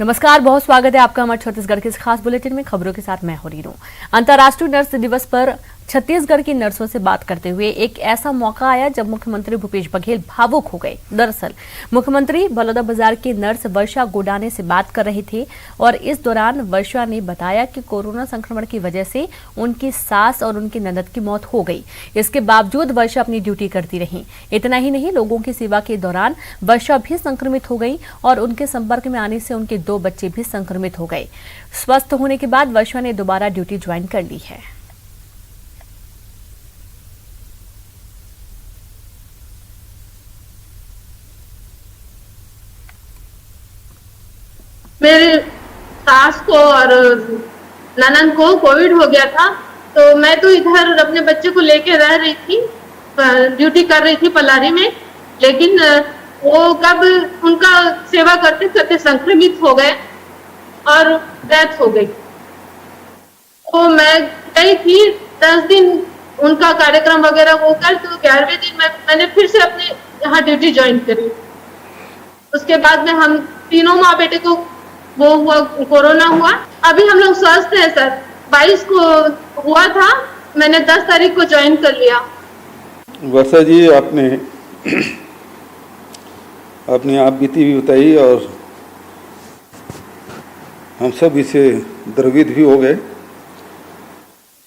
नमस्कार, बहुत स्वागत है आपका हमारे छत्तीसगढ़ के इस खास बुलेटिन में। खबरों के साथ मैं हो रही हूँ। अंतर्राष्ट्रीय नर्स दिवस पर छत्तीसगढ़ की नर्सों से बात करते हुए एक ऐसा मौका आया जब मुख्यमंत्री भूपेश बघेल भावुक हो गए। दरअसल मुख्यमंत्री बलौदाबाजार की नर्स वर्षा गोडाने से बात कर रहे थे और इस दौरान वर्षा ने बताया कि कोरोना संक्रमण की वजह से उनकी सास और उनकी ननद की मौत हो गई। इसके बावजूद वर्षा अपनी ड्यूटी करती रही। इतना ही नहीं, लोगों की सेवा के दौरान वर्षा भी संक्रमित हो गई और उनके संपर्क में आने से उनके 2 बच्चे भी संक्रमित हो गए। स्वस्थ होने के बाद वर्षा ने दोबारा ड्यूटी ज्वाइन कर ली है। मेरे सास को और ननद को कोविड हो गया था, तो मैं तो इधर अपने बच्चे को लेके रह रही थी, ड्यूटी कर रही थी पलारी में। लेकिन वो कब उनका सेवा करते करते संक्रमित हो गए और डेथ हो गई। तो मैं गई थी 10 दिन उनका कार्यक्रम वगैरह वो कर, तो 11वें दिन मैंने फिर से अपने यहाँ ड्यूटी ज्वाइन करी। उसके बाद में हम तीनों माँ बेटे को वो हुआ, कोरोना हुआ। अभी हम लोग स्वस्थ हैं सर। 22 को हुआ था, मैंने 10 तारीख को ज्वाइन कर लिया। वर्षा जी, आपने अपनी आप बीती भी बताई और हम सब इसे द्रवित भी हो गए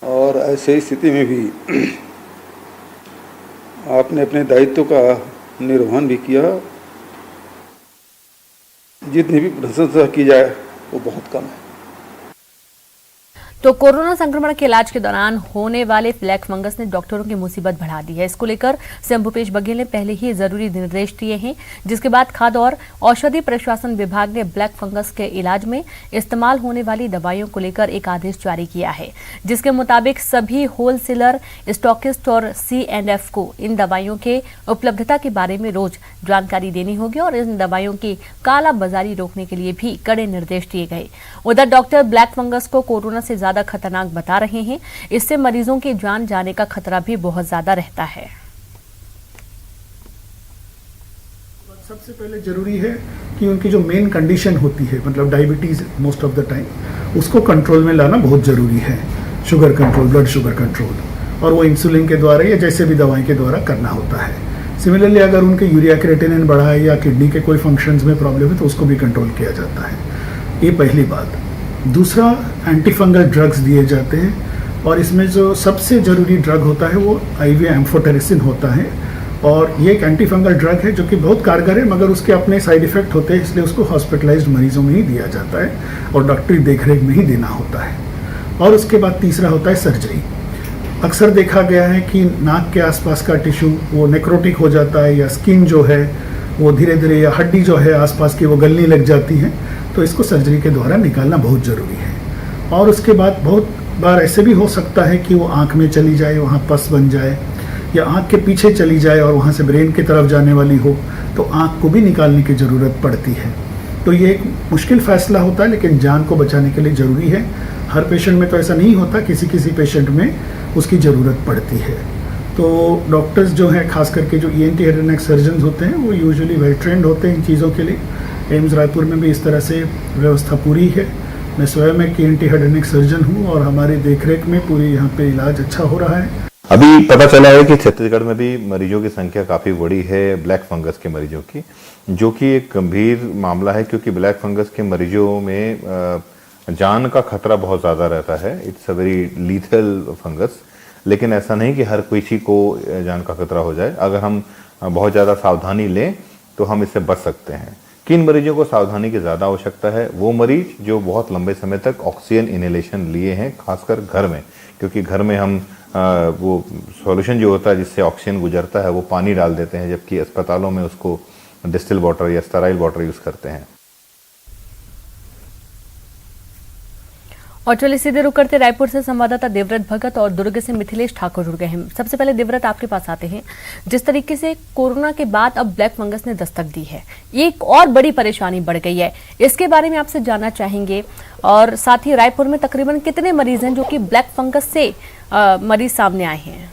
और ऐसे स्थिति में भी आपने अपने दायित्व का निर्वहन भी किया। जितनी भी प्रशंसा की जाए वो बहुत कम है। तो कोरोना संक्रमण के इलाज के दौरान होने वाले ब्लैक फंगस ने डॉक्टरों की मुसीबत बढ़ा दी है। इसको लेकर सीएम भूपेश बघेल ने पहले ही जरूरी निर्देश दिए हैं, जिसके बाद खाद्य और औषधि प्रशासन विभाग ने ब्लैक फंगस के इलाज में इस्तेमाल होने वाली दवाइयों को लेकर एक आदेश जारी किया है, जिसके मुताबिक सभी होलसेलर, स्टॉकिस्ट और C&F को इन दवाइयों के उपलब्धता के बारे में रोज जानकारी देनी होगी और इन दवाइयों की कालाबाजारी रोकने के लिए भी कड़े निर्देश दिए गए। उधर डॉक्टर ब्लैक फंगस को कोरोना से ज्यादा खतरनाक बता रहे हैं। इससे मरीजों की जान जाने का खतरा भी बहुत ज्यादा रहता है। सबसे पहले जरूरी है कि उनकी जो मेन कंडीशन होती है, मतलब diabetes most of the time, उसको कंट्रोल में लाना बहुत जरूरी है। Sugar control, blood sugar control, और वो इंसुलिन के द्वारा या जैसे भी दवाई के द्वारा करना होता है। सिमिलरली अगर उनके यूरिया क्रिएटिनिन बढ़ा है या किडनी के कोई फंक्शंस में प्रॉब्लम है तो उसको भी कंट्रोल किया जाता है। ये पहली बात। दूसरा, एंटीफंगल ड्रग्स दिए जाते हैं और इसमें जो सबसे ज़रूरी ड्रग होता है वो IV एम्फोटेरिसिन होता है। और ये एक एंटीफंगल ड्रग है जो कि बहुत कारगर है, मगर उसके अपने साइड इफ़ेक्ट होते हैं, इसलिए उसको हॉस्पिटलाइज्ड मरीजों में ही दिया जाता है और डॉक्टरी देखरेख में ही देना होता है। और उसके बाद तीसरा होता है सर्जरी। अक्सर देखा गया है कि नाक के आसपास का टिश्यू वो नेक्रोटिक हो जाता है, या स्किन जो है वो धीरे धीरे, या हड्डी जो है आसपास की वो गलने लग जाती है, तो इसको सर्जरी के द्वारा निकालना बहुत ज़रूरी है। और उसके बाद बहुत बार ऐसे भी हो सकता है कि वो आँख में चली जाए, वहाँ पस बन जाए, या आँख के पीछे चली जाए और वहाँ से ब्रेन की तरफ जाने वाली हो, तो आँख को भी निकालने की ज़रूरत पड़ती है। तो ये एक मुश्किल फैसला होता है, लेकिन जान को बचाने के लिए ज़रूरी है। हर पेशेंट में तो ऐसा नहीं होता, किसी किसी पेशेंट में उसकी ज़रूरत पड़ती है। तो डॉक्टर्स जो हैं, खास करके जो ENT head and neck surgeon होते हैं, वो यूजुअली वेल ट्रेंड होते हैं इन चीज़ों के लिए। एम्स रायपुर में भी इस तरह से व्यवस्था पूरी है। मैं स्वयं एक ENT head and neck surgeon हूँ और हमारी देखरेख में पूरी यहाँ पे इलाज अच्छा हो रहा है। अभी पता चला है कि छत्तीसगढ़ में भी मरीजों की संख्या काफी बड़ी है ब्लैक फंगस के मरीजों की, जो कि एक गंभीर मामला है, क्योंकि ब्लैक फंगस के मरीजों में जान का खतरा बहुत ज्यादा रहता है। It's a very lethal fungus. लेकिन ऐसा नहीं कि हर किसी को जान का खतरा हो जाए। अगर हम बहुत ज़्यादा सावधानी लें तो हम इससे बच सकते हैं। किन मरीजों को सावधानी की ज़्यादा आवश्यकता है? वो मरीज जो बहुत लंबे समय तक ऑक्सीजन इनहेलेशन लिए हैं, खासकर घर में, क्योंकि घर में हम वो सॉल्यूशन जो होता है जिससे ऑक्सीजन गुजरता है वो पानी डाल देते हैं, जबकि अस्पतालों में उसको डिस्टिल वाटर या स्टेराइल वाटर यूज़ करते हैं। और चलिए सीधे रुक करते रायपुर से संवाददाता देवव्रत भगत और दुर्ग से मिथिलेश ठाकुर जुड़ गए हैं। सबसे पहले देवव्रत, आपके पास आते हैं। जिस तरीके से कोरोना के बाद अब ब्लैक फंगस ने दस्तक दी है, एक और बड़ी परेशानी बढ़ गई है, इसके बारे में आपसे जानना चाहेंगे। और साथ ही रायपुर में तकरीबन कितने मरीज हैं जो कि ब्लैक फंगस से मरीज सामने आए हैं?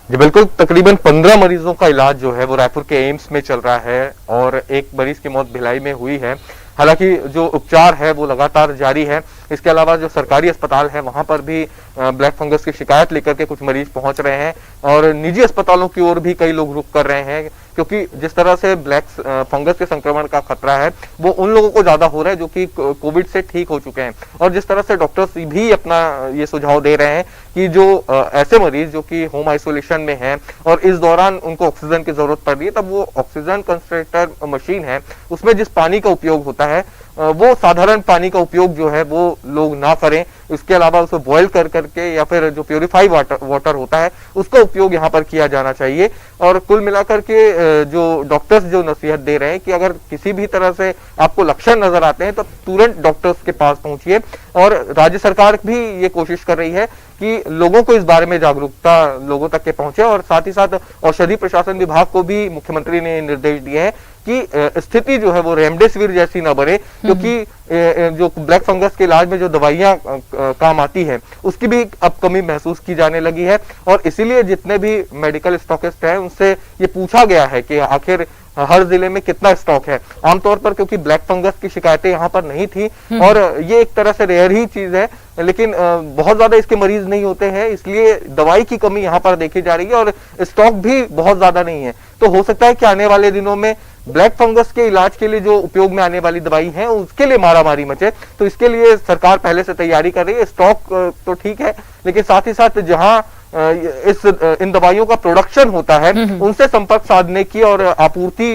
जी बिल्कुल, तकरीबन 15 मरीजों का इलाज जो है वो रायपुर के एम्स में चल रहा है और एक मरीज की मौत भिलाई में हुई है। हालांकि जो उपचार है वो लगातार जारी है। इसके अलावा जो सरकारी अस्पताल है वहां पर भी ब्लैक फंगस की शिकायत लेकर के कुछ मरीज पहुंच रहे हैं और निजी अस्पतालों की ओर भी कई लोग रुख कर रहे हैं, क्योंकि जिस तरह से ब्लैक फंगस के संक्रमण का खतरा है वो उन लोगों को ज्यादा हो रहा है जो कि कोविड से ठीक हो चुके हैं। और जिस तरह से डॉक्टर्स भी अपना ये सुझाव दे रहे हैं कि जो ऐसे मरीज जो कि होम आइसोलेशन में हैं और इस दौरान उनको ऑक्सीजन की जरूरत पड़ रही है, तब वो ऑक्सीजन कंसंट्रेटर मशीन है उसमें जिस पानी का उपयोग होता है वो साधारण पानी का उपयोग जो है वो लोग ना करें। इसके अलावा उसे बॉयल कर करके या फिर जो प्योरीफाइड वाटर होता है उसका उपयोग यहाँ पर किया जाना चाहिए। और कुल मिलाकर के जो डॉक्टर्स जो नसीहत दे रहे हैं कि अगर किसी भी तरह से आपको लक्षण नजर आते हैं तो तुरंत डॉक्टर्स के पास पहुंचिए। और राज्य सरकार भी ये कोशिश कर रही है कि लोगों को इस बारे में जागरूकता लोगों तक के पहुंचे और साथ ही साथ औषधि प्रशासन विभाग को भी मुख्यमंत्री ने निर्देश दिए हैं कि स्थिति जो है वो रेमडेसिविर जैसी ना बने, क्योंकि जो ब्लैक फंगस के इलाज में जो दवाइयां काम आती है उसकी भी अब कमी महसूस की जाने लगी है। और इसीलिए जितने भी मेडिकल स्टॉकिस्ट हैं उनसे ये पूछा गया है कि आखिर हर जिले में कितना स्टॉक है। आमतौर पर क्योंकि ब्लैक फंगस की शिकायतें यहाँ पर नहीं थी और ये एक तरह से रेयर ही चीज है, लेकिन बहुत ज्यादा इसके मरीज नहीं होते हैं, इसलिए दवाई की कमी यहाँ पर देखी जा रही है और स्टॉक भी बहुत ज्यादा नहीं है। तो हो सकता है कि आने वाले दिनों में ब्लैक फंगस के इलाज के लिए जो उपयोग में आने वाली दवाई है उसके लिए मारामारी मचे। तो इसके लिए सरकार पहले से तैयारी कर रही है। स्टॉक तो ठीक है, लेकिन साथ ही साथ जहां इन दवाइयों का प्रोडक्शन होता है उनसे संपर्क साधने की और आपूर्ति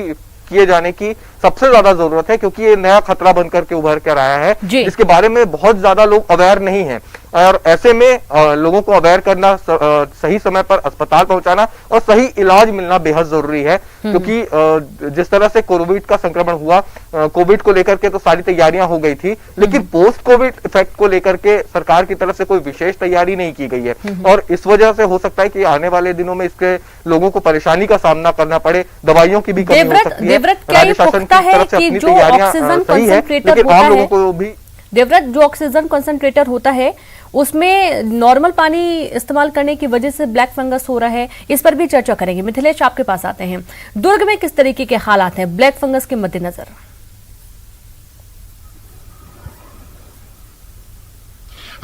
किए जाने की सबसे ज्यादा जरूरत है, क्योंकि ये नया खतरा बनकर के उभर कर आया है जिसके बारे में बहुत ज्यादा लोग अवेयर नहीं हैं। और ऐसे में लोगों को अवेयर करना, सही समय पर अस्पताल पहुंचाना और सही इलाज मिलना बेहद जरूरी है, क्योंकि जिस तरह से कोविड का संक्रमण हुआ, कोविड को लेकर के तो सारी तैयारियां हो गई थी, लेकिन पोस्ट कोविड इफेक्ट को लेकर के सरकार की तरफ से कोई विशेष तैयारी नहीं की गई है और इस वजह से हो सकता है कि आने वाले दिनों में इसके लोगों को परेशानी का सामना करना पड़े, दवाइयों की भी कमी हो सकती है। राज्य शासन की तरफ से अपनी तैयारियां सही है, लेकिन आम लोगों को भी देवव्रत, जो ऑक्सीजन कंसंट्रेटर होता है उसमें नॉर्मल पानी इस्तेमाल करने की वजह से ब्लैक फंगस हो रहा है, इस पर भी चर्चा करेंगे। मिथिलेश, आपके पास आते हैं। दुर्ग में किस तरीके के हालात हैं ब्लैक फंगस के मद्देनजर?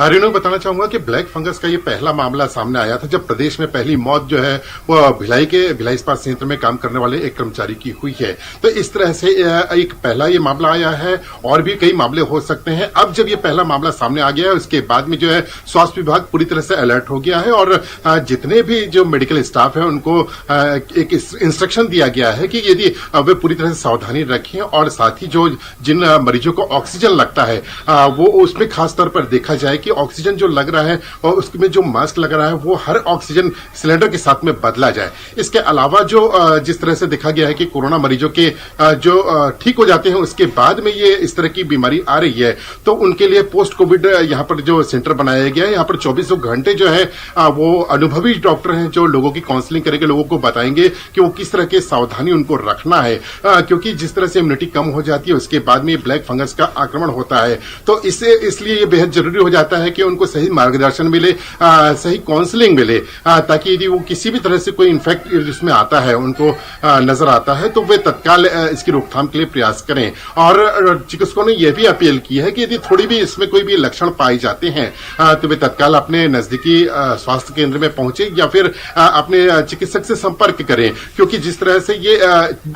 रेणु, बताना चाहूंगा कि ब्लैक फंगस का ये पहला मामला सामने आया था जब प्रदेश में पहली मौत जो है वो भिलाई इस्पात संयंत्र में काम करने वाले एक कर्मचारी की हुई है। तो इस तरह से एक पहला ये मामला आया है और भी कई मामले हो सकते हैं। अब जब ये पहला मामला सामने आ गया है उसके बाद में जो है स्वास्थ्य विभाग पूरी तरह से अलर्ट हो गया है और जितने भी जो मेडिकल स्टाफ है उनको एक इंस्ट्रक्शन दिया गया है कि यदि वे पूरी तरह से सावधानी रखें और साथ ही जो जिन मरीजों को ऑक्सीजन लगता है वो उसमें खास तौर पर देखा जाए कि ऑक्सीजन जो लग रहा है और उसमें जो मास्क लग रहा है वो हर ऑक्सीजन सिलेंडर के साथ में बदला जाए। इसके अलावा जो जिस तरह से देखा गया है कि कोरोना मरीजों के जो ठीक हो जाते हैं उसके बाद में ये इस तरह की बीमारी आ रही है, तो उनके लिए पोस्ट कोविड यहाँ पर जो सेंटर बनाया गया है, यहाँ पर 24 घंटे जो है वो अनुभवी डॉक्टर हैं जो लोगों की काउंसलिंग करके लोगों को बताएंगे कि वो किस तरह के सावधानी उनको रखना है, क्योंकि जिस तरह से इम्यूनिटी कम हो जाती है उसके बाद में ब्लैक फंगस का आक्रमण होता है। तो इसलिए ये बेहद जरूरी हो जाता है कि उनको सही मार्गदर्शन मिले, सही काउंसलिंग मिले, ताकि यदि वो किसी भी तरह से कोई इन्फेक्ट जिसमें आता है उनको नजर आता है तो वे तत्काल इसकी रोकथाम के लिए प्रयास करें। और चिकित्सकों ने यह भी अपील की है कि यदि थोड़ी भी इसमें कोई भी लक्षण पाए जाते हैं तो वे तत्काल अपने नजदीकी स्वास्थ्य केंद्र में पहुंचे या फिर अपने चिकित्सक से संपर्क करें, क्योंकि जिस तरह से ये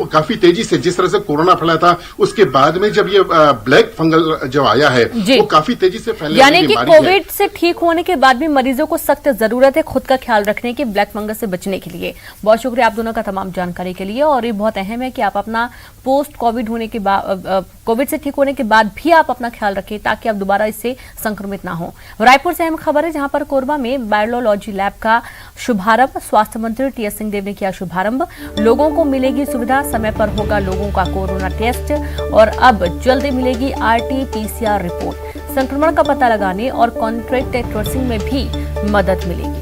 काफी तेजी से जिस तरह से कोरोना फैला था उसके बाद में जब ये ब्लैक फंगल जो आया है वो काफी तेजी से फैलने वाली बीमारी है। कोविड से ठीक होने के बाद भी मरीजों को सख्त जरूरत है खुद का ख्याल रखने की ब्लैक फंगस से बचने के लिए। बहुत शुक्रिया आप दोनों का तमाम जानकारी के लिए। और ये बहुत अहम है कि आप अपना पोस्ट कोविड होने के बाद, कोविड से ठीक होने के बाद भी आप अपना ख्याल रखें ताकि आप दोबारा इससे संक्रमित ना हो। रायपुर से अहम खबर है, जहां पर कोरबा में बायोलॉजी लैब का शुभारंभ स्वास्थ्य मंत्री टीएस सिंहदेव ने किया शुभारंभ। लोगों को मिलेगी सुविधा, समय पर होगा लोगों का कोरोना टेस्ट और अब जल्दी मिलेगी RT-PCR रिपोर्ट। संक्रमण का पता लगाने और कॉन्ट्रैक्ट ट्रेसिंग में भी मदद मिलेगी।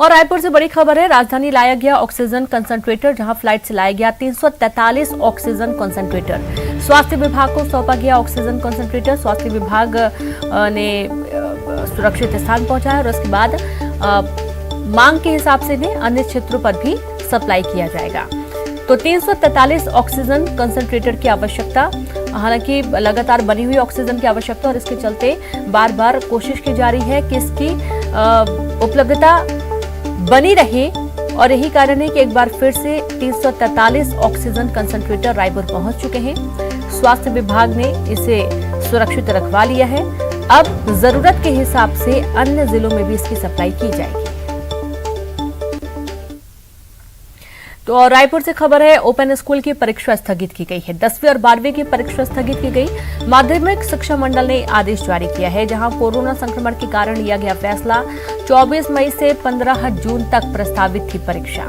और रायपुर से बड़ी खबर है, राजधानी लाया गया ऑक्सीजन कंसंट्रेटर, जहां फ्लाइट से लाया गया 343 ऑक्सीजन कंसंट्रेटर। स्वास्थ्य विभाग को सौंपा गया ऑक्सीजन कंसंट्रेटर। स्वास्थ्य विभाग ने सुरक्षित स्थान पहुंचाया और उसके बाद मांग के हिसाब से इन्हें अन्य क्षेत्रों पर भी सप्लाई किया जाएगा। तो 343 ऑक्सीजन कंसंट्रेटर की आवश्यकता, हालांकि लगातार बनी हुई ऑक्सीजन की आवश्यकता और इसके चलते बार बार कोशिश की जा रही है कि इसकी उपलब्धता बनी रहे और यही कारण है कि एक बार फिर से 343 ऑक्सीजन कंसंट्रेटर रायपुर पहुंच चुके हैं। स्वास्थ्य विभाग ने इसे सुरक्षित रखवा लिया है। अब जरूरत के हिसाब से अन्य जिलों में भी इसकी सप्लाई की जाएगी। तो और रायपुर से खबर है, ओपन स्कूल की परीक्षा स्थगित की गई है। 10वीं और 12वीं की परीक्षा स्थगित की गई। माध्यमिक शिक्षा मंडल ने आदेश जारी किया है, जहां कोरोना संक्रमण के कारण लिया गया फैसला 24 मई से 15 जून तक प्रस्तावित थी परीक्षा।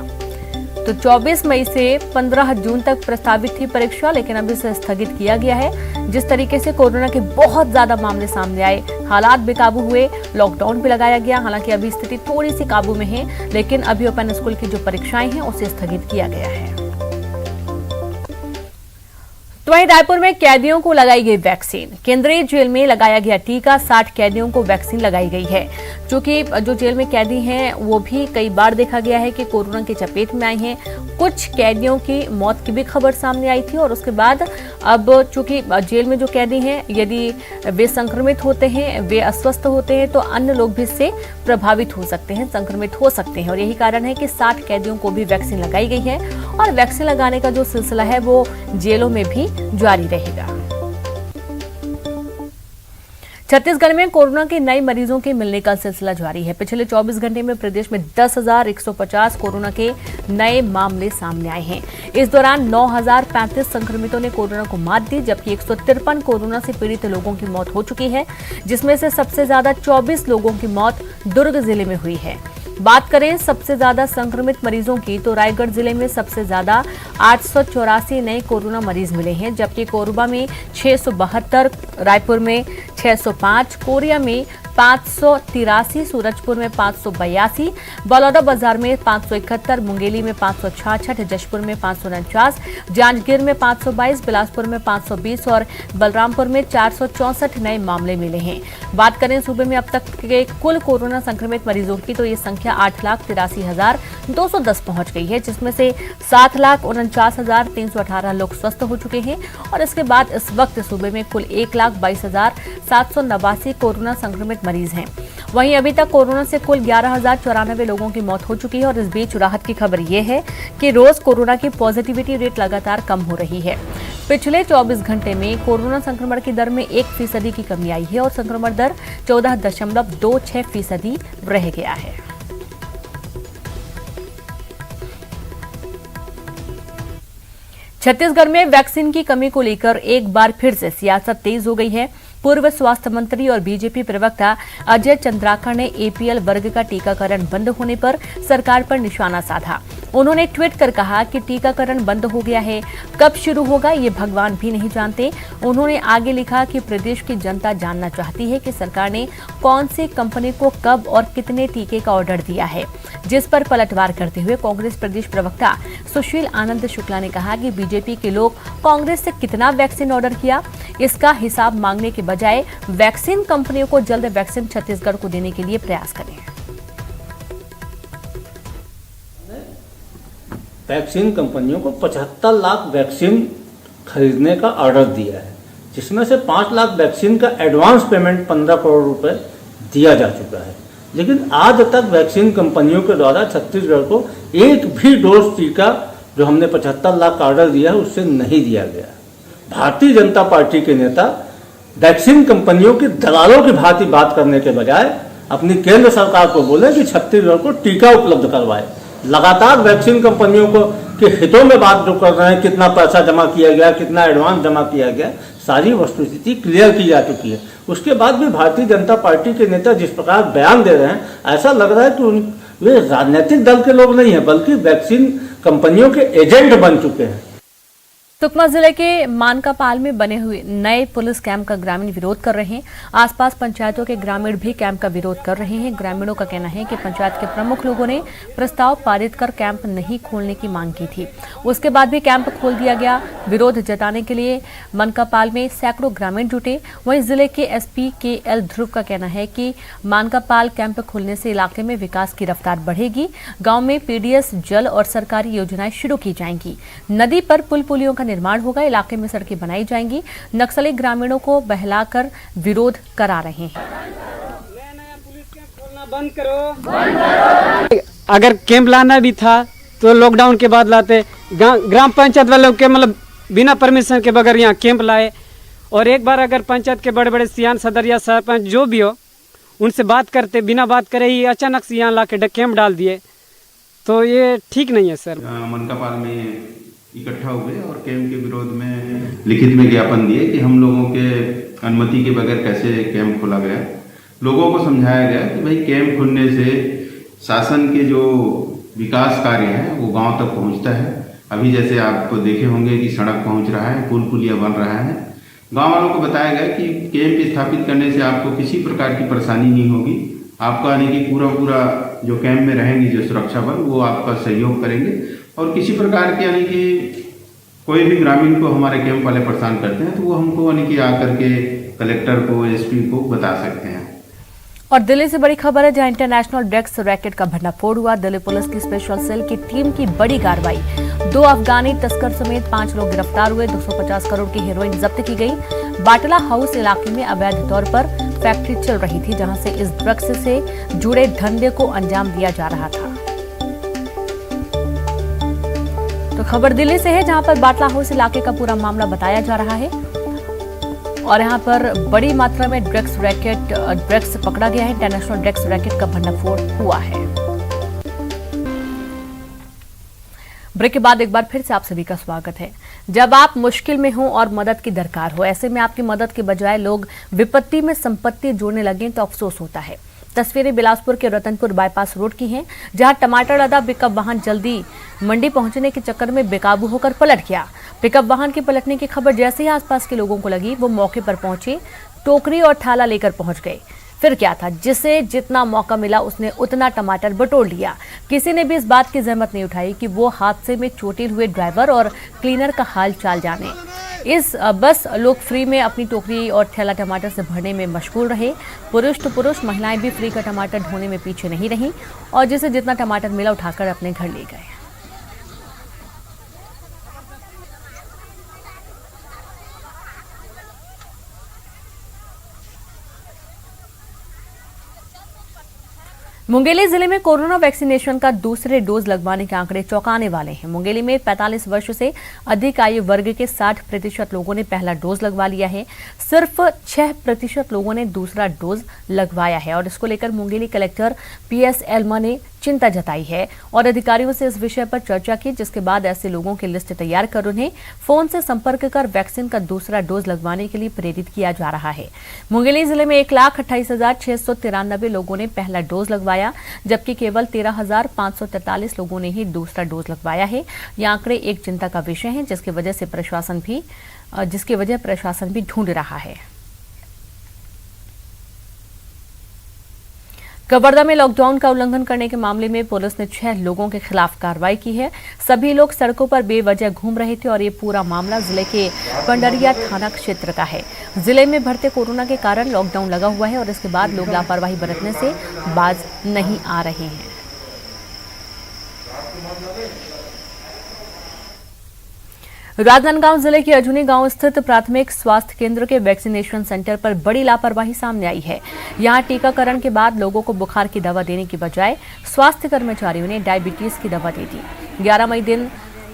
तो 24 मई से 15 जून तक प्रस्तावित थी परीक्षा, लेकिन अब इसे स्थगित किया गया है। जिस तरीके से कोरोना के बहुत ज्यादा मामले सामने आए, हालात बेकाबू हुए, लॉकडाउन भी लगाया गया। हालांकि अभी स्थिति थोड़ी सी काबू में है, लेकिन अभी ओपन स्कूल की जो परीक्षाएं हैं उसे स्थगित किया गया है। तो वहीं रायपुर में कैदियों को लगाई गई वैक्सीन। केंद्रीय जेल में लगाया गया टीका, 60 कैदियों को वैक्सीन लगाई गई है। क्योंकि जो जेल में कैदी हैं वो भी कई बार देखा गया है कि कोरोना की चपेट में आए हैं। कुछ कैदियों की मौत की भी खबर सामने आई थी और उसके बाद अब चूंकि जेल में जो कैदी हैं, यदि वे संक्रमित होते हैं, वे अस्वस्थ होते हैं, तो अन्य लोग भी इससे प्रभावित हो सकते हैं, संक्रमित हो सकते हैं। और यही कारण है कि 60 कैदियों को भी वैक्सीन लगाई गई है और वैक्सीन लगाने का जो सिलसिला है वो जेलों में भी जारी रहेगा। छत्तीसगढ़ में कोरोना के नए मरीजों के मिलने का सिलसिला जारी है। पिछले 24 घंटे में प्रदेश में 10,150 कोरोना के नए मामले सामने आए हैं। इस दौरान 9,035 संक्रमितों ने कोरोना को मात दी, जबकि 153 कोरोना से पीड़ित लोगों की मौत हो चुकी है, जिसमें से सबसे ज्यादा 24 लोगों की मौत दुर्ग जिले में हुई है। बात करें सबसे ज्यादा संक्रमित मरीजों की, तो रायगढ़ जिले में सबसे ज्यादा 884 नए कोरोना मरीज मिले हैं, जबकि कोरबा में 672, रायपुर में 605, कोरिया में 583, सूरजपुर में 582, बलौदाबाजार में 571, मुंगेली में 566, जशपुर में 549, जांजगीर में 522, बिलासपुर में 520 और बलरामपुर में 464 नए मामले मिले हैं। बात करें सूबे में अब तक के कुल कोरोना संक्रमित मरीजों की, तो ये संख्या 8,83,210 पहुंच गई है, जिसमें से 7,49,318 लोग स्वस्थ हो चुके हैं। और इसके बाद इस वक्त सूबे में कुल 1,22,789 कोरोना संक्रमित मरीज हैं। वहीं अभी तक कोरोना से कुल 11,094 लोगों की मौत हो चुकी है। और इस बीच राहत की खबर यह है कि रोज कोरोना की पॉजिटिविटी रेट लगातार कम हो रही है। पिछले 24 घंटे में कोरोना संक्रमण की दर में 1% की कमी आई है और संक्रमण दर 14.26% रह गया है। छत्तीसगढ़ में वैक्सीन की कमी को लेकर एक बार फिर से सियासत तेज हो गई है। पूर्व स्वास्थ्य मंत्री और बीजेपी प्रवक्ता अजय चंद्राकर ने एपीएल वर्ग का टीकाकरण बंद होने पर सरकार पर निशाना साधा। उन्होंने ट्वीट कर कहा कि टीकाकरण बंद हो गया है, कब शुरू होगा ये भगवान भी नहीं जानते। उन्होंने आगे लिखा कि प्रदेश की जनता जानना चाहती है कि सरकार ने कौन सी कंपनी को कब और कितने टीके का ऑर्डर दिया है, जिस पर पलटवार करते हुए कांग्रेस प्रदेश प्रवक्ता सुशील आनंद शुक्ला ने कहा कि बीजेपी के लोग कांग्रेस से कितना वैक्सीन ऑर्डर किया, इसका हिसाब मांगने के बजाय वैक्सीन कंपनियों को जल्द वैक्सीन छत्तीसगढ़ को देने के लिए प्रयास करें। वैक्सीन कंपनियों को 75 लाख वैक्सीन खरीदने का ऑर्डर दिया है, जिसमें से 5 लाख वैक्सीन का एडवांस पेमेंट 15 करोड़ रुपए दिया जा चुका है। लेकिन आज तक वैक्सीन कंपनियों के द्वारा छत्तीसगढ़ को एक भी डोज टीका जो हमने 75 लाख का ऑर्डर दिया है उससे नहीं दिया गया। भारतीय जनता पार्टी के नेता वैक्सीन कंपनियों की दलालों की भांति बात करने के बजाय अपनी केंद्र सरकार को बोले कि छत्तीसगढ़ को टीका उपलब्ध करवाए। लगातार वैक्सीन कंपनियों को के हितों में बात जो कर रहे हैं, कितना पैसा जमा किया गया, कितना एडवांस जमा किया गया, सारी वस्तुस्थिति क्लियर की जा चुकी है। उसके बाद भी भारतीय जनता पार्टी के नेता जिस प्रकार बयान दे रहे हैं, ऐसा लग रहा है कि वे राजनीतिक दल के लोग नहीं है, बल्कि वैक्सीन कंपनियों के एजेंट बन चुके हैं। सुकमा जिले के मानकापाल में बने हुए नए पुलिस कैंप का ग्रामीण विरोध कर रहे हैं। आसपास पंचायतों के ग्रामीण भी कैंप का विरोध कर रहे हैं। ग्रामीणों का कहना है कि पंचायत के प्रमुख लोगों ने प्रस्ताव पारित कर कैंप नहीं खोलने की मांग की थी, उसके बाद भी कैंप खोल दिया गया। विरोध जताने के लिए मानकापाल में सैकड़ों ग्रामीण जुटे। वहीं जिले के एसपी KL ध्रुव का कहना है कि मानकापाल कैंप खोलने से इलाके में विकास की रफ्तार बढ़ेगी। गाँव में PDS, जल और सरकारी योजनाएं शुरू की जाएंगी। नदी पर पुल पुलियों का निर्माण होगा। इलाके में सड़कें बनाई जाएंगी। नक्सली ग्रामीणों को बहलाकर विरोध करा रहे हैं। बंद करो। अगर कैंप लाना भी था तो लॉकडाउन के बाद लाते। ग्राम पंचायत वालों के मतलब बिना परमिशन के बगैर यहाँ कैंप लाए। और एक बार अगर पंचायत के बड़े बड़े सियान सदर या सरपंच जो भी हो उनसे बात करते, बिना बात करे ही अचानक से यहाँ ला के कैंप डाल दिए, तो ये ठीक नहीं है सर। मनकापाल में इकट्ठा हुए और कैंप के विरोध में लिखित में ज्ञापन दिए कि हम लोगों के अनुमति के बगैर कैसे कैंप खोला गया। लोगों को समझाया गया कि भाई कैंप खुलने से शासन के जो विकास कार्य हैं वो गांव तक पहुंचता है। अभी जैसे आप देखे होंगे कि सड़क पहुंच रहा है, पुल पुलिया बन रहा है। गांव वालों को बताया गया कि कैंप स्थापित करने से आपको किसी प्रकार की परेशानी नहीं होगी। आपका यानी कि पूरा जो कैंप में रहेंगे जो सुरक्षा बल वो आपका सहयोग करेंगे और किसी प्रकार के यानी कि कोई भी ग्रामीण को हमारे कैंप वाले परेशान करते हैं तो वो हमको यानी कि आकर के कलेक्टर को, SP को बता सकते हैं। और दिल्ली से बड़ी खबर है, जहां इंटरनेशनल ड्रग्स रैकेट का भंडाफोड़ हुआ। दिल्ली पुलिस की स्पेशल सेल की टीम की बड़ी कार्रवाई। 2 अफगानी तस्कर समेत 5 लोग गिरफ्तार हुए। 250 करोड़ की हेरोइन जब्त की गई। बाटला हाउस इलाके में अवैध तौर पर फैक्ट्री चल रही थी, जहां से इस ड्रग्स से जुड़े धंधे को अंजाम दिया जा रहा था। तो खबर दिल्ली से है, जहां पर बाटला हाउस इलाके का पूरा मामला बताया जा रहा है और यहां पर बड़ी मात्रा में ड्रग्स पकड़ा गया है। इंटरनेशनल ड्रग्स रैकेट का भंडाफोड़ हुआ है। ब्रेक के बाद एक बार फिर से आप सभी का स्वागत है। जब आप मुश्किल में हो और मदद की दरकार हो, ऐसे में आपकी मदद के बजाय लोग विपत्ति में संपत्ति जोड़ने लगे तो अफसोस होता है। तस्वीरें बिलासपुर के रतनपुर बाईपास रोड की हैं, जहां टमाटर लदा पिकअप वाहन जल्दी मंडी पहुंचने के चक्कर में बेकाबू होकर पलट गया। पिकअप वाहन के पलटने की खबर जैसे ही आसपास के लोगों को लगी, वो मौके पर पहुंचे, टोकरी और थाला लेकर पहुंच गए। फिर क्या था, जिसे जितना मौका मिला उसने उतना टमाटर बटोर लिया। किसी ने भी इस बात की जहमत नहीं उठाई कि वो हादसे में चोटिल हुए ड्राइवर और क्लीनर का हाल चाल जाने। इस बस लोग फ्री में अपनी टोकरी और थैला टमाटर से भरने में मशगूल रहे। पुरुष तो पुरुष, महिलाएं भी फ्री का टमाटर ढोने में पीछे नहीं रहीं और जिसे जितना टमाटर मिला उठाकर अपने घर ले गए। मुंगेली जिले में कोरोना वैक्सीनेशन का दूसरे डोज लगवाने के आंकड़े चौंकाने वाले हैं। मुंगेली में 45 वर्ष से अधिक आयु वर्ग के 60% लोगों ने पहला डोज लगवा लिया है। सिर्फ 6% लोगों ने दूसरा डोज लगवाया है और इसको लेकर मुंगेली कलेक्टर PS एल्मा ने चिंता जताई है और अधिकारियों से इस विषय पर चर्चा की, जिसके बाद ऐसे लोगों की लिस्ट तैयार कर उन्हें फोन से संपर्क कर वैक्सीन का दूसरा डोज लगवाने के लिए प्रेरित किया जा रहा है। मुंगेली जिले में 1,28,693 लोगों ने पहला डोज लगवाया, जबकि केवल 13,543 लोगों ने ही दूसरा डोज लगवाया है। ये आंकड़े एक चिंता का विषय है, जिसकी वजह प्रशासन भी ढूंढ रहा है। कवर्धा में लॉकडाउन का उल्लंघन करने के मामले में पुलिस ने 6 लोगों के खिलाफ कार्रवाई की है। सभी लोग सड़कों पर बेवजह घूम रहे थे और ये पूरा मामला जिले के पंडरिया थाना क्षेत्र का है। जिले में बढ़ते कोरोना के कारण लॉकडाउन लगा हुआ है और इसके बाद लोग लापरवाही बरतने से बाज नहीं आ रहे हैं। राजनांदगांव जिले के अजूनी गांव स्थित प्राथमिक स्वास्थ्य केंद्र के वैक्सीनेशन सेंटर पर बड़ी लापरवाही सामने आई है। यहां टीकाकरण के बाद लोगों को बुखार की दवा देने की बजाय स्वास्थ्य कर्मचारियों ने डायबिटीज की दवा दे दी। 11 मई दिन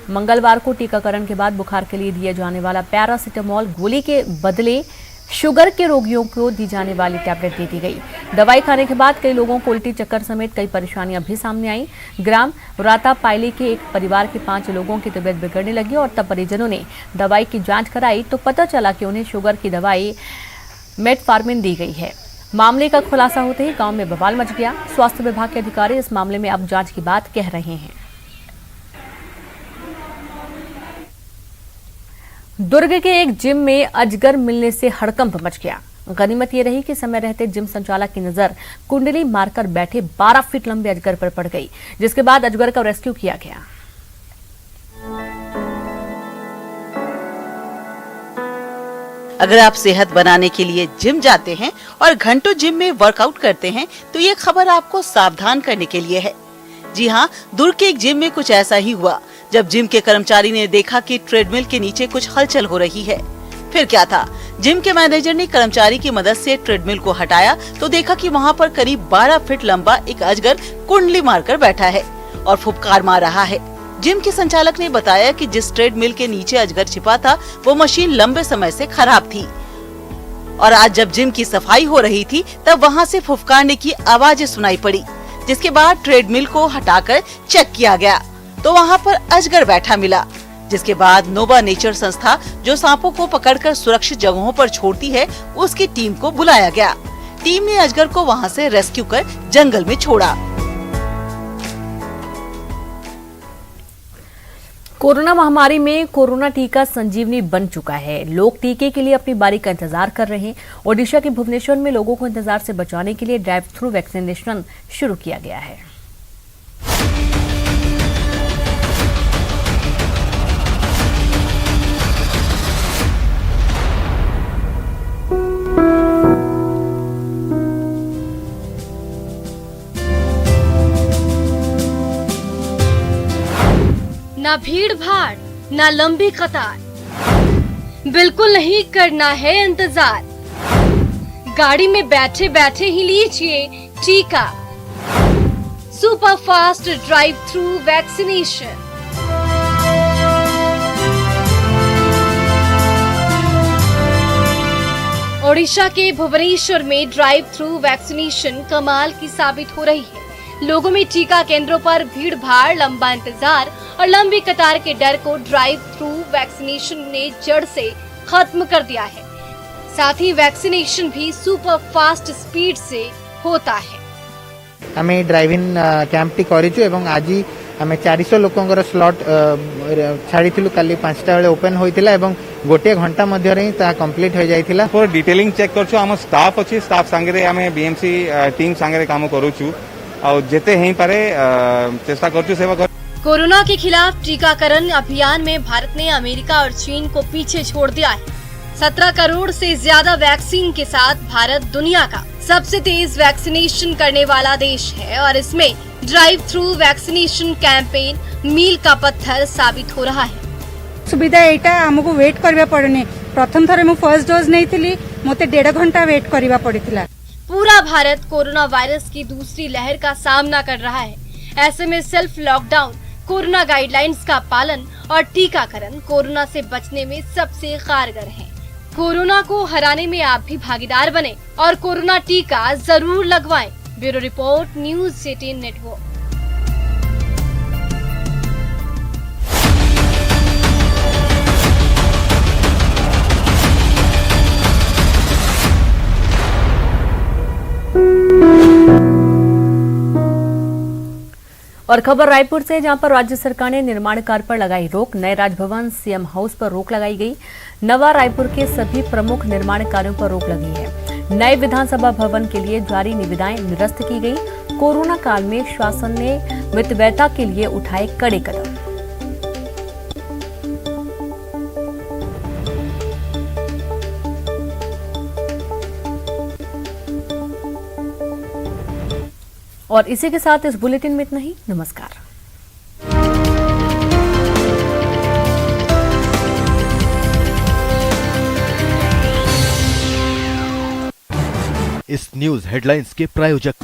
मंगलवार को टीकाकरण के बाद बुखार के लिए दिए जाने वाला पैरासिटामोल गोली के बदले शुगर के रोगियों को दी जाने वाली टैबलेट दे दी गई। दवाई खाने के बाद कई लोगों को उल्टी चक्कर समेत कई परेशानियां भी सामने आई। ग्राम रातापायली के एक परिवार के 5 लोगों की तबीयत बिगड़ने लगी और तब परिजनों ने दवाई की जांच कराई तो पता चला कि उन्हें शुगर की दवाई मेटफॉर्मिन दी गई है। मामले का खुलासा होते ही गांव में बवाल मच गया। स्वास्थ्य विभाग के अधिकारी इस मामले में अब जांच की बात कह रहे हैं। दुर्ग के एक जिम में अजगर मिलने से हड़कंप मच गया। गनीमत ये रही कि समय रहते जिम संचालक की नजर कुंडली मारकर बैठे 12 फीट लंबे अजगर पर पड़ गई, जिसके बाद अजगर का रेस्क्यू किया गया। अगर आप सेहत बनाने के लिए जिम जाते हैं और घंटों जिम में वर्कआउट करते हैं तो ये खबर आपको सावधान करने के लिए है। जी हाँ, दुर्ग के एक जिम में कुछ ऐसा ही हुआ जब जिम के कर्मचारी ने देखा कि ट्रेडमिल के नीचे कुछ हलचल हो रही है। फिर क्या था, जिम के मैनेजर ने कर्मचारी की मदद से ट्रेडमिल को हटाया तो देखा कि वहाँ पर करीब 12 फीट लंबा एक अजगर कुंडली मारकर बैठा है और फुफकार मार रहा है। जिम के संचालक ने बताया कि जिस ट्रेडमिल के नीचे अजगर छिपा था वो मशीन लंबे समय से खराब थी और आज जब जिम की सफाई हो रही थी तब वहाँ से फुफकारने की आवाजें सुनाई पड़ी, जिसके बाद ट्रेडमिल को हटाकर चेक किया गया तो वहाँ पर अजगर बैठा मिला। जिसके बाद नोवा नेचर संस्था जो सांपों को पकड़कर सुरक्षित जगहों पर छोड़ती है उसकी टीम को बुलाया गया। टीम ने अजगर को वहाँ से रेस्क्यू कर जंगल में छोड़ा। कोरोना महामारी में कोरोना टीका संजीवनी बन चुका है। लोग टीके के लिए अपनी बारी का इंतजार कर रहे हैं। ओडिशा के भुवनेश्वर में लोगों को इंतजार से बचाने के लिए ड्राइव थ्रू वैक्सीनेशन शुरू किया गया है। ना भीड़ भाड़, ना लंबी कतार, बिल्कुल नहीं करना है इंतजार। गाड़ी में बैठे बैठे ही लीजिए टीका। Super fast drive through vaccination. Odisha के भुवनेश्वर में ड्राइव थ्रू वैक्सीनेशन कमाल की साबित हो रही है। लोगों में टीका केंद्रों पर भीड़ भाड़, लंबा इंतजार और लंबी कतार के डर को ड्राइव थ्रू वैक्सीनेशन ने जड़ से खत्म कर दिया है। साथ ही वैक्सीनेशन भी सुपर फास्ट स्पीड से होता है। हमें ड्राइव इन कैंप टी करिछु एवं आज हमें 400 लोकंकर स्लॉट छाड़ीथिलु। काली 5टा बेले ओपन होइतिला एवं गोटे घंटा मध्य रे ता कंप्लीट हो जाइतिला। पूरा डिटेलिंग चेक करछु। हम स्टाफ अछि, स्टाफ संगे हमें बीएमसी टीम संगे काम करूछु और जेते हेई पारे चेष्टा करछु सेवा कर। कोरोना के खिलाफ टीकाकरण अभियान में भारत ने अमेरिका और चीन को पीछे छोड़ दिया है। 17 करोड़ से ज्यादा वैक्सीन के साथ भारत दुनिया का सबसे तेज वैक्सीनेशन करने वाला देश है और इसमें ड्राइव थ्रू वैक्सीनेशन कैंपेन मील का पत्थर साबित हो रहा है। सुविधा एटा हमको वेट करबा पड़ने। प्रथम थरे मु फर्स्ट डोज नहीं थिली, मोते 1.5 घंटा वेट करबा पड़िथिला। पूरा भारत कोरोना वायरस की दूसरी लहर का सामना कर रहा है। ऐसे में सेल्फ लॉकडाउन, कोरोना गाइडलाइंस का पालन और टीकाकरण कोरोना से बचने में सबसे कारगर है। कोरोना को हराने में आप भी भागीदार बने और कोरोना टीका जरूर लगवाएं। Bureau report, news 18 network. और खबर रायपुर से, जहां पर राज्य सरकार ने निर्माण कार्य पर लगाई रोक। नए राजभवन, सीएम हाउस पर रोक लगाई गई। नवा रायपुर के सभी प्रमुख निर्माण कार्यों पर रोक लगी है। नए विधानसभा भवन के लिए जारी निविदाएं निरस्त की गई। कोरोना काल में शासन ने मितव्ययता के लिए उठाए कड़े कदम। और इसी के साथ इस बुलेटिन में इतना ही। नमस्कार। इस न्यूज हेडलाइंस के प्रायोजक